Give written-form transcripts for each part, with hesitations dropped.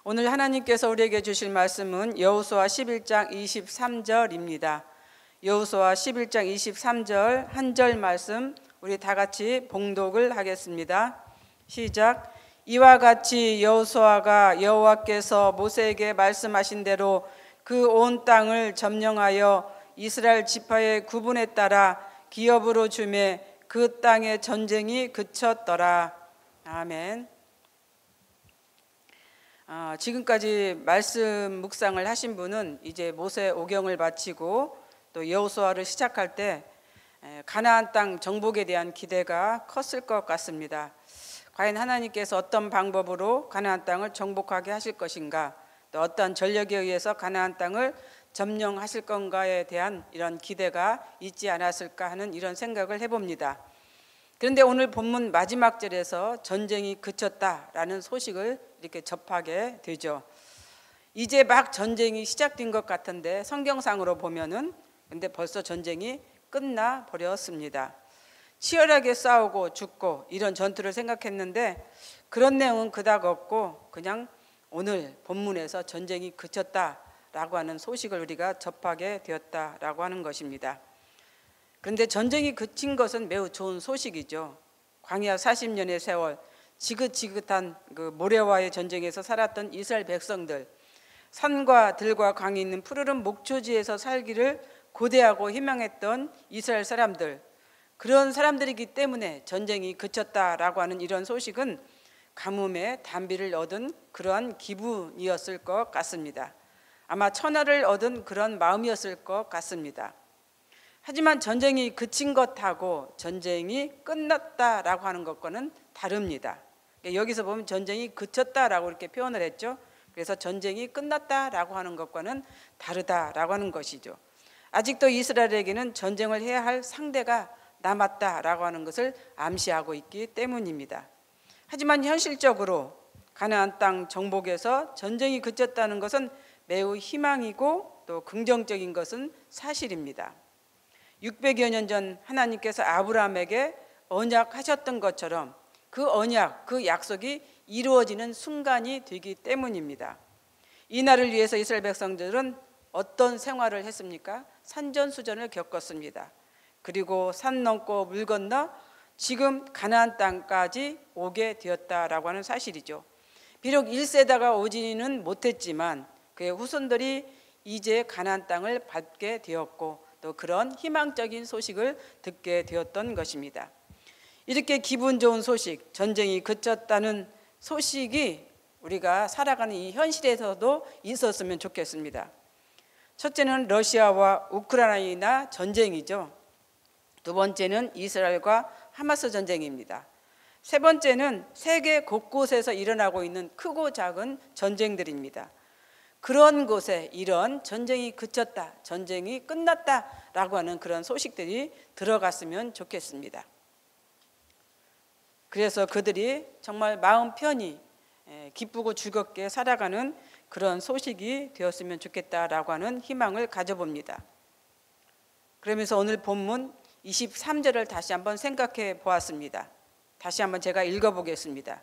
오늘 하나님께서 우리에게 주실 말씀은 여호수아 11장 23절입니다. 여호수아 11장 23절 한 절 말씀 우리 다 같이 봉독을 하겠습니다. 시작. 이와 같이 여호수아가 여호와께서 모세에게 말씀하신 대로 그 온 땅을 점령하여 이스라엘 지파의 구분에 따라 기업으로 주매 그 땅의 전쟁이 그쳤더라. 아멘. 지금까지 말씀 묵상을 하신 분은 이제 모세 오경을 마치고 또 여호수아를 시작할 때 가나안 땅 정복에 대한 기대가 컸을 것 같습니다. 과연 하나님께서 어떤 방법으로 가나안 땅을 정복하게 하실 것인가, 또 어떤 전력에 의해서 가나안 땅을 점령하실 건가에 대한 이런 기대가 있지 않았을까 하는 이런 생각을 해봅니다. 그런데 오늘 본문 마지막 절에서 전쟁이 그쳤다라는 소식을 이렇게 접하게 되죠. 이제 막 전쟁이 시작된 것 같은데 성경상으로 보면은 근데 벌써 전쟁이 끝나 버렸습니다. 치열하게 싸우고 죽고 이런 전투를 생각했는데 그런 내용은 그닥 없고 그냥 오늘 본문에서 전쟁이 그쳤다라고 하는 소식을 우리가 접하게 되었다라고 하는 것입니다. 그런데 전쟁이 그친 것은 매우 좋은 소식이죠. 광야 40년의 세월 지긋지긋한 그 모래와의 전쟁에서 살았던 이스라엘 백성들, 산과 들과 강이 있는 푸르른 목초지에서 살기를 고대하고 희망했던 이스라엘 사람들, 그런 사람들이기 때문에 전쟁이 그쳤다라고 하는 이런 소식은 가뭄에 단비를 얻은 그러한 기분이었을 것 같습니다. 아마 천하를 얻은 그런 마음이었을 것 같습니다. 하지만 전쟁이 그친 것하고 전쟁이 끝났다라고 하는 것과는 다릅니다. 여기서 보면 전쟁이 그쳤다라고 이렇게 표현을 했죠. 그래서 전쟁이 끝났다라고 하는 것과는 다르다라고 하는 것이죠. 아직도 이스라엘에게는 전쟁을 해야 할 상대가 남았다라고 하는 것을 암시하고 있기 때문입니다. 하지만 현실적으로 가나안 땅 정복에서 전쟁이 그쳤다는 것은 매우 희망이고 또 긍정적인 것은 사실입니다. 600여 년 전 하나님께서 아브라함에게 언약하셨던 것처럼 그 언약, 그 약속이 이루어지는 순간이 되기 때문입니다. 이 날을 위해서 이스라엘 백성들은 어떤 생활을 했습니까? 산전수전을 겪었습니다. 그리고 산 넘고 물 건너 지금 가나안 땅까지 오게 되었다라고 하는 사실이죠. 비록 1세대가 오지는 못했지만 그의 후손들이 이제 가나안 땅을 밟게 되었고 또 그런 희망적인 소식을 듣게 되었던 것입니다. 이렇게 기분 좋은 소식, 전쟁이 그쳤다는 소식이 우리가 살아가는 이 현실에서도 있었으면 좋겠습니다. 첫째는 러시아와 우크라이나 전쟁이죠. 두 번째는 이스라엘과 하마스 전쟁입니다. 세 번째는 세계 곳곳에서 일어나고 있는 크고 작은 전쟁들입니다. 그런 곳에 이런 전쟁이 그쳤다, 전쟁이 끝났다라고 하는 그런 소식들이 들어갔으면 좋겠습니다. 그래서 그들이 정말 마음 편히 기쁘고 즐겁게 살아가는 그런 소식이 되었으면 좋겠다라고 하는 희망을 가져봅니다. 그러면서 오늘 본문 23절을 다시 한번 생각해 보았습니다. 다시 한번 제가 읽어보겠습니다.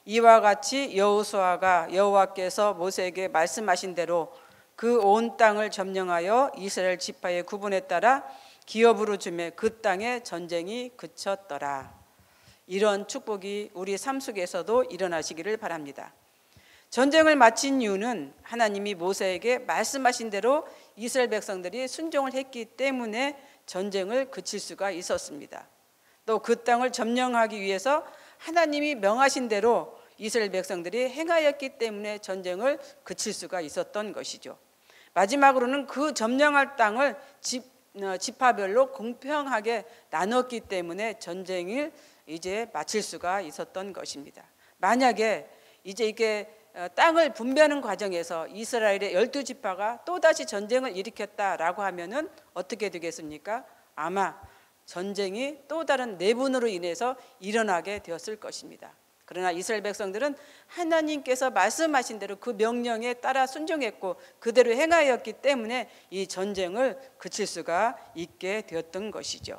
이와 같이 여호수아가 여호와께서 모세에게 말씀하신 대로 그 온 땅을 점령하여 이스라엘 지파의 구분에 따라 기업으로 주매 그 땅에 전쟁이 그쳤더라. 이런 축복이 우리 삶 속에서도 일어나시기를 바랍니다. 전쟁을 마친 이유는 하나님이 모세에게 말씀하신 대로 이스라엘 백성들이 순종을 했기 때문에 전쟁을 그칠 수가 있었습니다. 또 그 땅을 점령하기 위해서 하나님이 명하신 대로 이스라엘 백성들이 행하였기 때문에 전쟁을 그칠 수가 있었던 것이죠. 마지막으로는 그 점령할 땅을 지파별로 공평하게 나눴기 때문에 전쟁을 이제 마칠 수가 있었던 것입니다. 만약에 이제 이게 땅을 분배하는 과정에서 이스라엘의 12지파가 또다시 전쟁을 일으켰다라고 하면은 어떻게 되겠습니까? 아마 전쟁이 또 다른 내분으로 인해서 일어나게 되었을 것입니다. 그러나 이스라엘 백성들은 하나님께서 말씀하신 대로 그 명령에 따라 순종했고 그대로 행하였기 때문에 이 전쟁을 그칠 수가 있게 되었던 것이죠.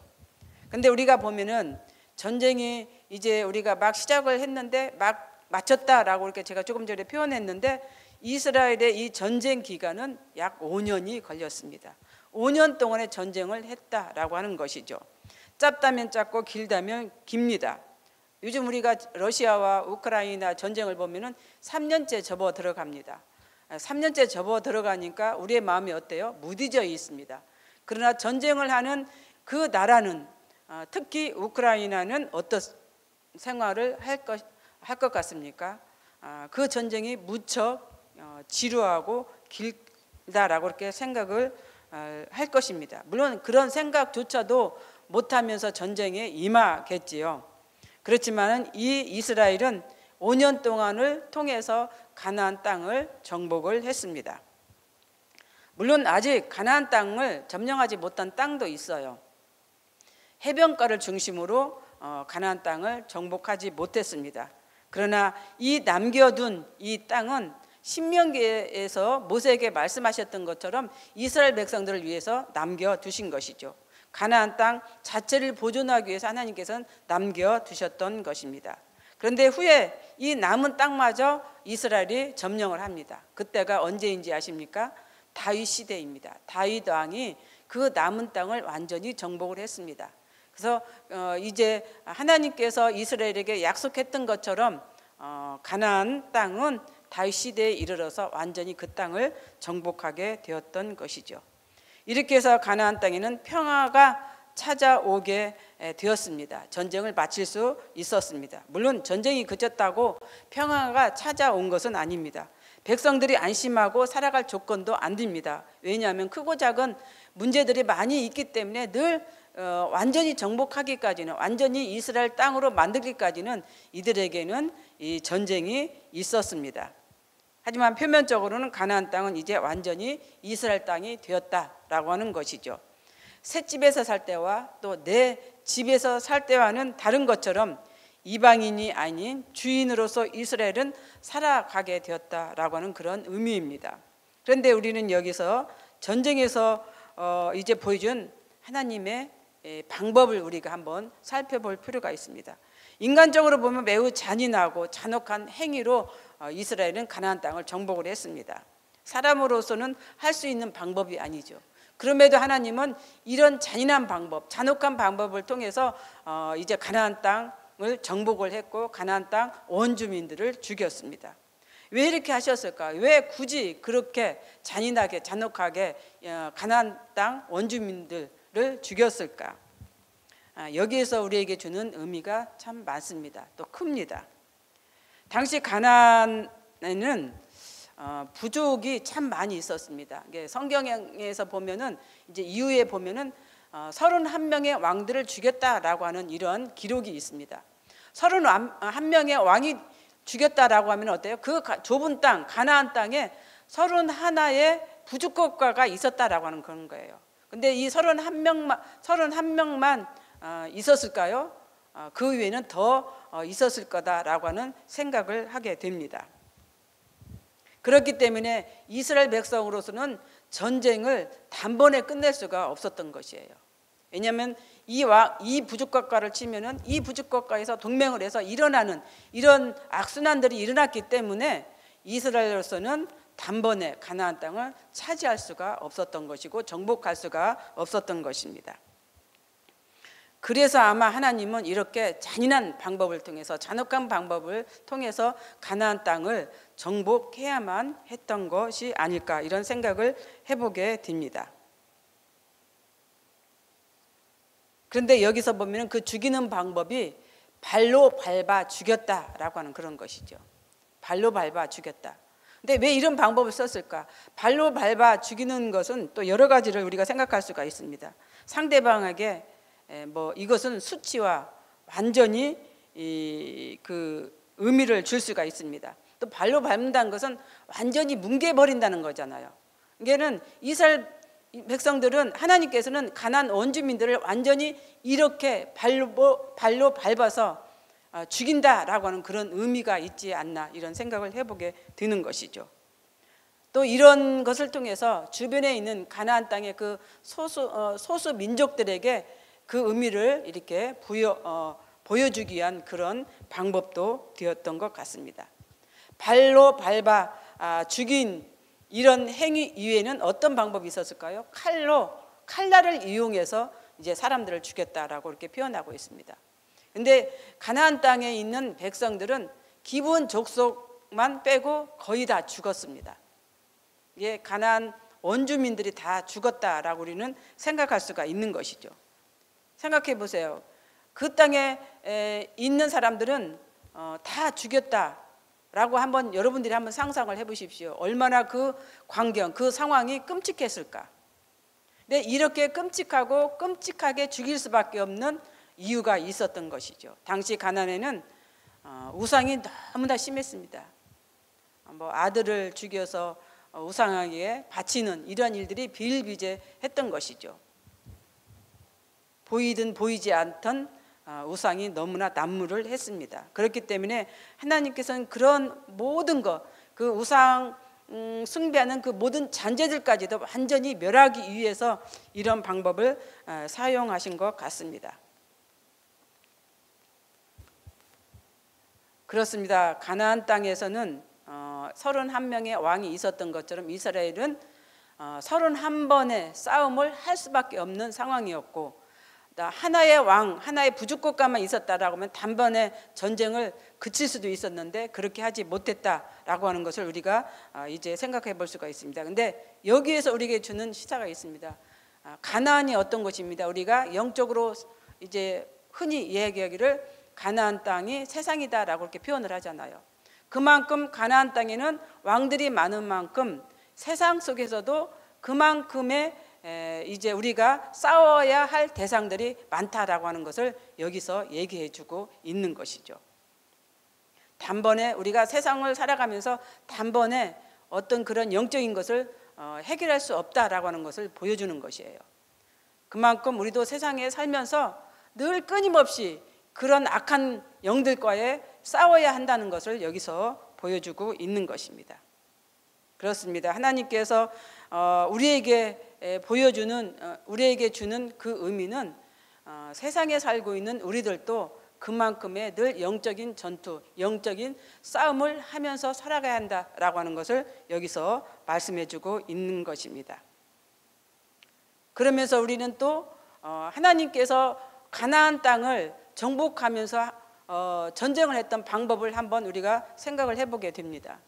근데 우리가 보면은 전쟁이 이제 우리가 막 시작을 했는데 막 마쳤다라고 이렇게 제가 조금 전에 표현했는데 이스라엘의 이 전쟁 기간은 약 5년이 걸렸습니다. 5년 동안의 전쟁을 했다라고 하는 것이죠. 짧다면 짧고 길다면 깁니다. 요즘 우리가 러시아와 우크라이나 전쟁을 보면은 3년째 접어 들어갑니다. 3년째 접어 들어가니까 우리의 마음이 어때요? 무디져 있습니다. 그러나 전쟁을 하는 그 나라는, 특히 우크라이나는 어떤 생활을 할 것 같습니까? 그 전쟁이 무척 지루하고 길다라고 그렇게 생각을 할 것입니다. 물론 그런 생각조차도 못하면서 전쟁에 임하겠지요. 그렇지만 이 이스라엘은 5년 동안을 통해서 가나안 땅을 정복을 했습니다. 물론 아직 가나안 땅을 점령하지 못한 땅도 있어요. 해변가를 중심으로 가나안 땅을 정복하지 못했습니다. 그러나 이 남겨둔 이 땅은 신명기에서 모세에게 말씀하셨던 것처럼 이스라엘 백성들을 위해서 남겨두신 것이죠. 가나안 땅 자체를 보존하기 위해서 하나님께서는 남겨두셨던 것입니다. 그런데 후에 이 남은 땅마저 이스라엘이 점령을 합니다. 그때가 언제인지 아십니까? 다윗 시대입니다. 다윗 왕이 그 남은 땅을 완전히 정복을 했습니다. 그래서 이제 하나님께서 이스라엘에게 약속했던 것처럼 가나안 땅은 다윗 시대에 이르러서 완전히 그 땅을 정복하게 되었던 것이죠. 이렇게 해서 가나안 땅에는 평화가 찾아오게 되었습니다. 전쟁을 마칠 수 있었습니다. 물론 전쟁이 그쳤다고 평화가 찾아온 것은 아닙니다. 백성들이 안심하고 살아갈 조건도 안 됩니다. 왜냐하면 크고 작은 문제들이 많이 있기 때문에 늘 완전히 정복하기까지는, 완전히 이스라엘 땅으로 만들기까지는 이들에게는 이 전쟁이 있었습니다. 하지만 표면적으로는 가나안 땅은 이제 완전히 이스라엘 땅이 되었다라고 하는 것이죠. 새 집에서 살 때와 또 내 집에서 살 때와는 다른 것처럼 이방인이 아닌 주인으로서 이스라엘은 살아가게 되었다라고 하는 그런 의미입니다. 그런데 우리는 여기서 전쟁에서 이제 보여준 하나님의 방법을 우리가 한번 살펴볼 필요가 있습니다. 인간적으로 보면 매우 잔인하고 잔혹한 행위로 이스라엘은 가나안 땅을 정복을 했습니다. 사람으로서는 할 수 있는 방법이 아니죠. 그럼에도 하나님은 이런 잔인한 방법, 잔혹한 방법을 통해서 이제 가나안 땅을 정복을 했고 가나안 땅 원주민들을 죽였습니다. 왜 이렇게 하셨을까? 왜 굳이 그렇게 잔인하게 잔혹하게 가나안 땅 원주민들을 죽였을까? 여기에서 우리에게 주는 의미가 참 많습니다. 또 큽니다. 당시 가나안에는 부족이 참 많이 있었습니다. 성경에서 보면은 이제 이후에 보면은 31명의 왕들을 죽였다라고 하는 이런 기록이 있습니다. 31명의 왕이 죽였다라고 하면 어때요? 그 좁은 땅 가나안 땅에 31의 부족국가가 있었다라고 하는 그런 거예요. 근데 이 31명만 있었을까요? 그 외에는 더 있었을 거다라고 하는 생각을 하게 됩니다. 그렇기 때문에 이스라엘 백성으로서는 전쟁을 단번에 끝낼 수가 없었던 것이에요. 왜냐하면 이 부족국가를 치면은 이 부족국가에서 동맹을 해서 일어나는 이런 악순환들이 일어났기 때문에 이스라엘로서는 단번에 가나안 땅을 차지할 수가 없었던 것이고 정복할 수가 없었던 것입니다. 그래서 아마 하나님은 이렇게 잔인한 방법을 통해서, 잔혹한 방법을 통해서 가나안 땅을 정복해야만 했던 것이 아닐까, 이런 생각을 해보게 됩니다. 그런데 여기서 보면 그 죽이는 방법이 발로 밟아 죽였다라고 하는 그런 것이죠. 발로 밟아 죽였다. 근데 왜 이런 방법을 썼을까? 발로 밟아 죽이는 것은 또 여러 가지를 우리가 생각할 수가 있습니다. 상대방에게 이것은 수치와 완전히 그 의미를 줄 수가 있습니다. 또 발로 밟는다는 것은 완전히 뭉개버린다는 거잖아요. 이게는 이스라엘 백성들은, 하나님께서는 가나안 원주민들을 완전히 이렇게 발로 밟아서 죽인다라고 하는 그런 의미가 있지 않나, 이런 생각을 해보게 되는 것이죠. 또 이런 것을 통해서 주변에 있는 가나안 땅의 그 소수 민족들에게 그 의미를 이렇게 보여주기 위한 그런 방법도 되었던 것 같습니다. 발로 밟아 죽인 이런 행위 이외에는 어떤 방법이 있었을까요? 칼날을 이용해서 이제 사람들을 죽였다라고 이렇게 표현하고 있습니다. 근데 가나안 땅에 있는 백성들은 기브온 족속만 빼고 거의 다 죽었습니다. 예, 가나안 원주민들이 다 죽었다라고 우리는 생각할 수가 있는 것이죠. 생각해 보세요. 그 땅에 있는 사람들은 다 죽였다라고 한번 여러분들이 한번 상상을 해보십시오. 얼마나 그 광경, 그 상황이 끔찍했을까. 근데 이렇게 끔찍하게 죽일 수밖에 없는 이유가 있었던 것이죠. 당시 가나안에는 우상이 너무나 심했습니다. 아들을 죽여서 우상에게 바치는 이런 일들이 비일비재했던 것이죠. 보이든 보이지 않던 우상이 너무나 난무를 했습니다. 그렇기 때문에 하나님께서는 그런 모든 그 우상 숭배하는 그 모든 잔재들까지도 완전히 멸하기 위해서 이런 방법을 사용하신 것 같습니다. 그렇습니다. 가나안 땅에서는 31명의 왕이 있었던 것처럼 이스라엘은 31번의 싸움을 할 수밖에 없는 상황이었고, 하나의 왕, 하나의 부주국가만 있었다라고 하면 단번에 전쟁을 그칠 수도 있었는데 그렇게 하지 못했다라고 하는 것을 우리가 이제 생각해 볼 수가 있습니다. 근데 여기에서 우리에게 주는 시사가 있습니다. 가나안이 어떤 곳입니다. 우리가 영적으로 이제 흔히 이야기하기를 가나안 땅이 세상이다라고 이렇게 표현을 하잖아요. 그만큼 가나안 땅에는 왕들이 많은 만큼 세상 속에서도 그만큼의 이제 우리가 싸워야 할 대상들이 많다라고 하는 것을 여기서 얘기해주고 있는 것이죠. 단번에 우리가 세상을 살아가면서 단번에 어떤 그런 영적인 것을 해결할 수 없다라고 하는 것을 보여주는 것이에요. 그만큼 우리도 세상에 살면서 늘 끊임없이 그런 악한 영들과의 싸워야 한다는 것을 여기서 보여주고 있는 것입니다. 그렇습니다. 하나님께서 우리에게 주는 그 의미는 세상에 살고 있는 우리들도 그만큼의 늘 영적인 전투, 영적인 싸움을 하면서 살아가야 한다라고 하는 것을 여기서 말씀해주고 있는 것입니다. 그러면서 우리는 또 하나님께서 가나안 땅을 정복하면서 전쟁을 했던 방법을 한번 우리가 생각을 해보게 됩니다.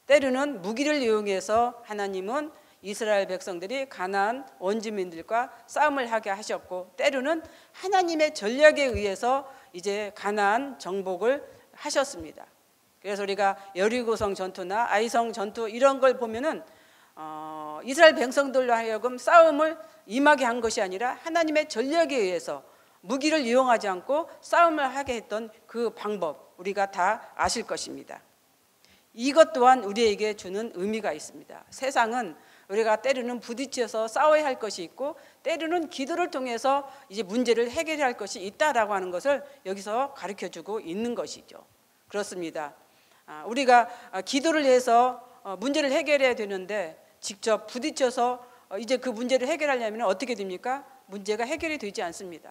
때로는 무기를 이용해서 하나님은 이스라엘 백성들이 가나안 원주민들과 싸움을 하게 하셨고, 때로는 하나님의 전략에 의해서 이제 가나안 정복을 하셨습니다. 그래서 우리가 여리고성 전투나 아이성 전투 이런 걸 보면은 이스라엘 백성들로 하여금 싸움을 임하게 한 것이 아니라 하나님의 전략에 의해서 무기를 이용하지 않고 싸움을 하게 했던 그 방법 우리가 다 아실 것입니다. 이것 또한 우리에게 주는 의미가 있습니다. 세상은 우리가 때로는 부딪혀서 싸워야 할 것이 있고 때로는 기도를 통해서 이제 문제를 해결해야 할 것이 있다라고 하는 것을 여기서 가르쳐주고 있는 것이죠. 그렇습니다. 우리가 기도를 해서 문제를 해결해야 되는데 직접 부딪혀서 이제 그 문제를 해결하려면 어떻게 됩니까? 문제가 해결이 되지 않습니다.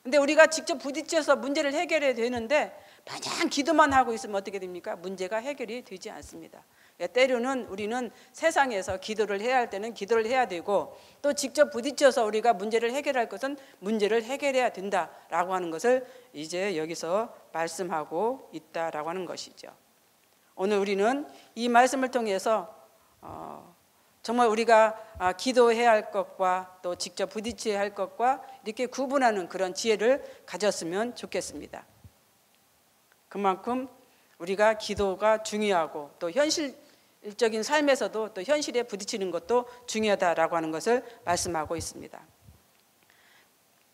근데 우리가 직접 부딪혀서 문제를 해결해야 되는데 마냥 기도만 하고 있으면 어떻게 됩니까? 문제가 해결이 되지 않습니다. 때로는 우리는 세상에서 기도를 해야 할 때는 기도를 해야 되고, 또 직접 부딪혀서 우리가 문제를 해결할 것은 문제를 해결해야 된다라고 하는 것을 이제 여기서 말씀하고 있다라고 하는 것이죠. 오늘 우리는 이 말씀을 통해서 정말 우리가 기도해야 할 것과 또 직접 부딪혀야 할 것과 이렇게 구분하는 그런 지혜를 가졌으면 좋겠습니다. 그만큼 우리가 기도가 중요하고 또 현실적인 삶에서도 또 현실에 부딪히는 것도 중요하다라고 하는 것을 말씀하고 있습니다.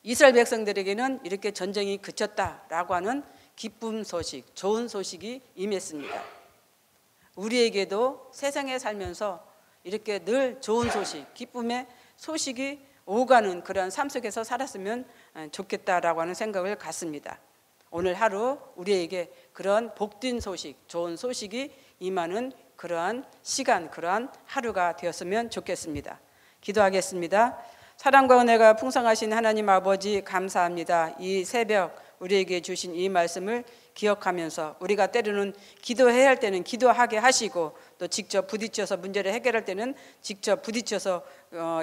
이스라엘 백성들에게는 이렇게 전쟁이 그쳤다라고 하는 기쁨 소식, 좋은 소식이 임했습니다. 우리에게도 세상에 살면서 이렇게 늘 좋은 소식, 기쁨의 소식이 오가는 그런 삶 속에서 살았으면 좋겠다라고 하는 생각을 갖습니다. 오늘 하루 우리에게 그런 복된 소식, 좋은 소식이 임하는 그러한 시간, 그러한 하루가 되었으면 좋겠습니다. 기도하겠습니다. 사랑과 은혜가 풍성하신 하나님 아버지 감사합니다. 이 새벽 우리에게 주신 이 말씀을 기억하면서 우리가 때로는 기도해야 할 때는 기도하게 하시고 또 직접 부딪혀서 문제를 해결할 때는 직접 부딪혀서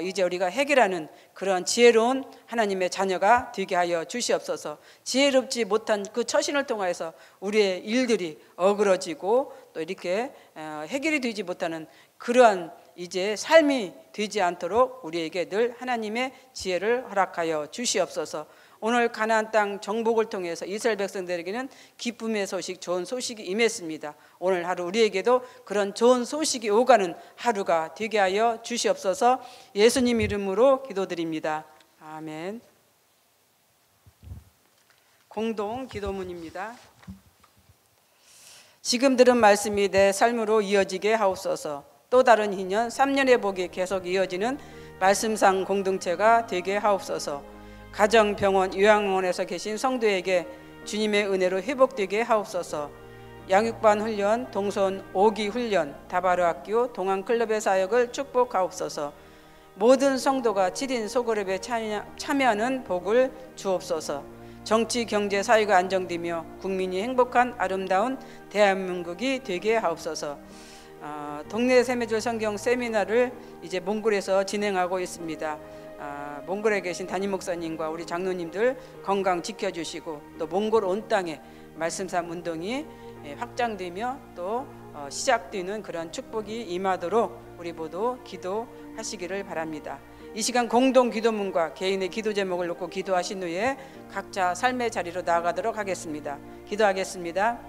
이제 우리가 해결하는 그런 지혜로운 하나님의 자녀가 되게 하여 주시옵소서. 지혜롭지 못한 그 처신을 통해서 우리의 일들이 어그러지고 또 이렇게 해결이 되지 못하는 그러한 이제 삶이 되지 않도록 우리에게 늘 하나님의 지혜를 허락하여 주시옵소서. 오늘 가나안 땅 정복을 통해서 이스라엘 백성들에게는 기쁨의 소식, 좋은 소식이 임했습니다. 오늘 하루 우리에게도 그런 좋은 소식이 오가는 하루가 되게 하여 주시옵소서. 예수님 이름으로 기도드립니다. 아멘. 공동 기도문입니다. 지금 들은 말씀이 내 삶으로 이어지게 하옵소서. 또 다른 2년, 3년의 복이 계속 이어지는 말씀상 공동체가 되게 하옵소서. 가정, 병원, 요양원에서 계신 성도에게 주님의 은혜로 회복되게 하옵소서. 양육반 훈련, 동선 5기 훈련, 다바르 학교, 동안클럽의 사역을 축복하옵소서. 모든 성도가 7인 소그룹에 참여하는 복을 주옵소서. 정치, 경제, 사회가 안정되며 국민이 행복한 아름다운 대한민국이 되게 하옵소서. 동네 세메줄 성경 세미나를 이제 몽골에서 진행하고 있습니다. 몽골에 계신 담임 목사님과 우리 장로님들 건강 지켜주시고 또 몽골 온 땅에 말씀삼 운동이 확장되며 또 시작되는 그런 축복이 임하도록 우리 모두 기도하시기를 바랍니다. 이 시간 공동 기도문과 개인의 기도 제목을 놓고 기도하신 후에 각자 삶의 자리로 나아가도록 하겠습니다. 기도하겠습니다.